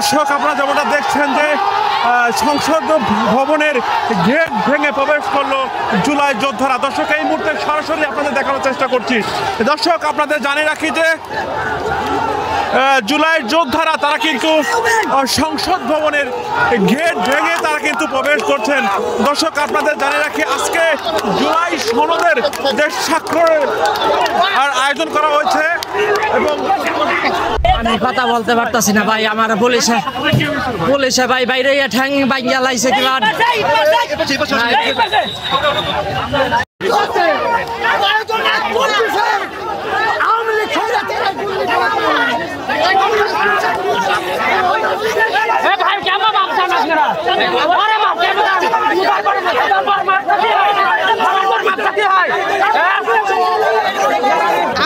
দর্শক আপনারা যেমনটা দেখছেন যে সংসদ ভবনের গেট ভেঙে প্রবেশ করলো জুলাই যোদ্ধারা। দর্শক এই মুহূর্তে সরাসরি আপনাদের দেখানোর চেষ্টা করছি। দর্শক আপনাদের জানিয়ে রাখি যে জুলাই যোদ্ধারা তারা কিন্তু সংসদ ভবনের গেট ভেঙে তারা কিন্তু প্রবেশ করছেন। দর্শক আপনাদের জানিয়ে রাখি আজকে জুলাই সনদের যে স্বাক্ষরের আয়োজন করা হয়েছে এবং আমি কথা বলতে পারতাছি না ভাই, আমার পুলিশে ভাই বাইরে ঠ্যাং বাইঙ্গা লাইছে কিবা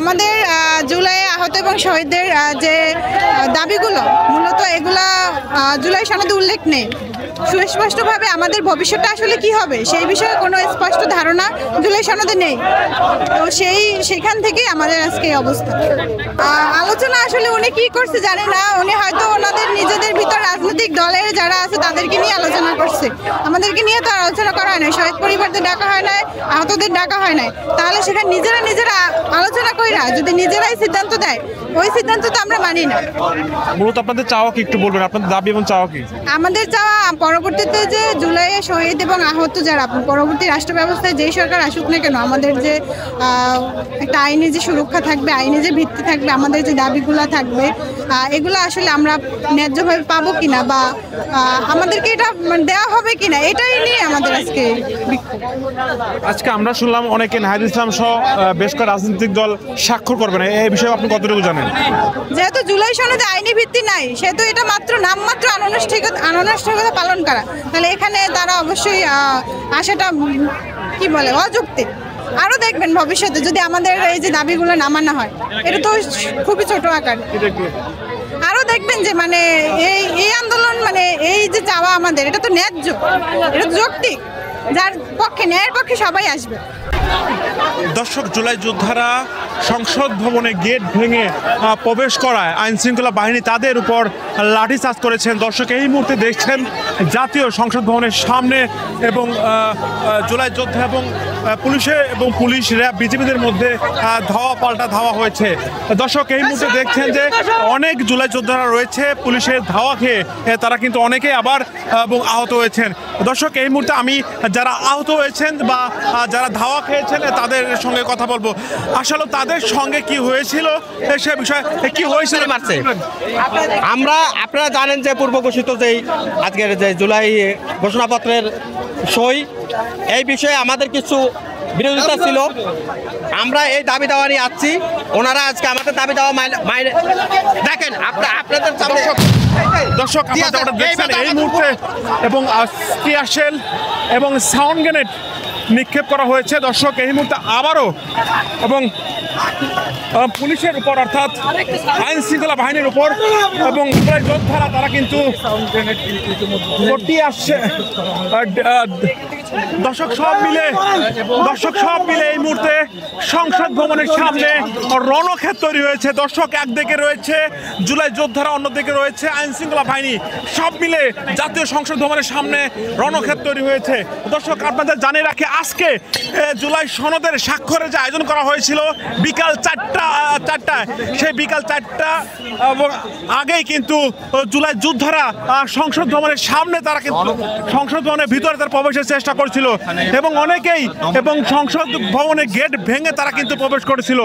আমাদের জুলাই আহত এবং শহীদদের যে দাবিগুলো মূলত এগুলা জুলাই সনদে উল্লেখ নেই। সুস্পষ্টভাবে আমাদের ভবিষ্যৎটা আসলে কি হবে সেই বিষয়ে কোনো স্পষ্ট ধারণা জুলাই সনদে নেই। তো সেখান থেকেই আমাদের আজকে এই অবস্থা। আলোচনা আসলে উনি কি করছে জানে না, উনি হয়তো ওনাদের নিজেদের ভিতর রাজনৈতিক দলের যারা আছে তাদেরকে নিয়ে আলোচনা করছে, আমাদেরকে নিয়ে তো আলোচনা করা হয় না। শহীদ পরিবারদের ডাকা হয় নাই, আহতদের ডাকা হয় নাই। তাহলে সেখানে নিজেরা আলোচনা কইরা যদি নিজেরাই সিদ্ধান্ত দেয়, ওই সিদ্ধান্ত তো আমরা মানি না। মূলত আপনাদের চাওয়া কি একটু বলবেন, আপনাদের দাবি এবং চাওয়া কি? আমাদের চাওয়া পরবর্তীতে যে জুলাইয়ে শহীদ এবং আহত যারা পরবর্তী রাষ্ট্র ব্যবস্থায় যেই সরকার আসুক না কেন, আমাদের যে একটা আইনি যে সুরক্ষা থাকবে, আইনি যে ভিত্তি থাকবে, আমাদের যে দাবিগুলো থাকবে, এগুলো আসলে আমরা ন্যায্যভাবে পাবো কিনা বা আমাদেরকে এটা দেওয়া হবে কিনা, এটাই নিয়ে আমাদের আজকে বিক্ষোভ। আজকে আমরা শুনলাম অনেকে নাহিদ ইসলাম সহ বেশ কয়েকটা রাজনৈতিক দল স্বাক্ষর করবে না, এই বিষয়ে আপনি কতটুকু জানেন? যেহেতু জুলাই সনদে আইনি ভিত্তি নাই, সেহেতু এটা মাত্র নামমাত্র আনুষ্ঠানিকতা পালন করা, তাহলে এখানে তারা অবশ্যই আশাটা কি বলে অযৌক্তিক। আরও দেখবেন ভবিষ্যতে যদি আমাদের এই যে দাবিগুলো না মানা হয়, এটা তো খুবই ছোট আকার। আরও দেখবেন যে মানে এই আন্দোলন মানে এই যে চাওয়া আমাদের, এটা তো ন্যায্য, এটা যৌক্তিক, যার পক্ষে ন্যায়ের পক্ষে সবাই আসবে। দর্শক জুলাই যোদ্ধারা সংসদ ভবনে গেট ভেঙে প্রবেশ করায় আইন শৃঙ্খলা বাহিনী তাদের উপর লাঠিচার্জ করেছেন। দর্শক এই মুহূর্তে দেখছেন জাতীয় সংসদ ভবনের সামনে এবং জুলাই যোদ্ধা এবং পুলিশ র্যাব বিজিবিদের মধ্যে ধাওয়া পাল্টা ধাওয়া হয়েছে। দর্শক এই মুহূর্তে দেখছেন যে অনেক জুলাই যোদ্ধারা রয়েছে, পুলিশের ধাওয়া খেয়ে তারা কিন্তু অনেকেই আবার এবং আহত হয়েছেন। দর্শক এই মুহূর্তে আমি যারা আহত হয়েছেন বা যারা ধাওয়া খেয়েছেন তাদের সঙ্গে কথা বলবো। আসলে তাদের সঙ্গে কি হয়েছিল সে বিষয়ে কি হয়েছিল মারছে আপনারা জানেন যে পূর্ব ঘোষিত যেই আজকের যে জুলাই ঘোষণাপত্রের সই, এই বিষয়ে আমাদের কিছু বিরোধিতা ছিল। আমরা এই দাবি দাওয়া নিয়ে আসছি, ওনারা আজকে আমাদের দাবি দাওয়া দেখেন আপনাদের দর্শক আপনারা দেখছেন এই মুহূর্তে এবং টিয়ার শেল এবং সাউন্ড গ্রেনেড নিক্ষেপ করা হয়েছে। দর্শক এই মুহূর্তে আবারও এবং পুলিশের উপর অর্থাৎ আইন শৃঙ্খলা বাহিনীর উপর এবং যোদ্ধারা তারা কিন্তু আসছে। দর্শক সব মিলে এই মুহূর্তে সংসদ ভবনের সামনে রণক্ষেত্র তৈরি হয়েছে। দর্শক একদিকে রয়েছে জুলাই যোদ্ধারা, অন্যদিকে রয়েছে আইন শৃঙ্খলা বাহিনী, সব মিলে জাতীয় সংসদ ভবনের সামনে রণক্ষেত্র তৈরি হয়েছে। দর্শক আপনাদের জানিয়ে রাখি আজকে জুলাই সনদের স্বাক্ষরের যে আয়োজন করা হয়েছিল বিকাল 4টায়, সেই বিকাল 4টা আগেই কিন্তু জুলাই যোদ্ধারা সংসদ ভবনের সামনে তারা কিন্তু সংসদ ভবনের ভিতরে তারা প্রবেশের চেষ্টা করছিল এবং অনেকেই এবং সংসদ ভবনের গেট ভেঙে তারা কিন্তু প্রবেশ করেছিল।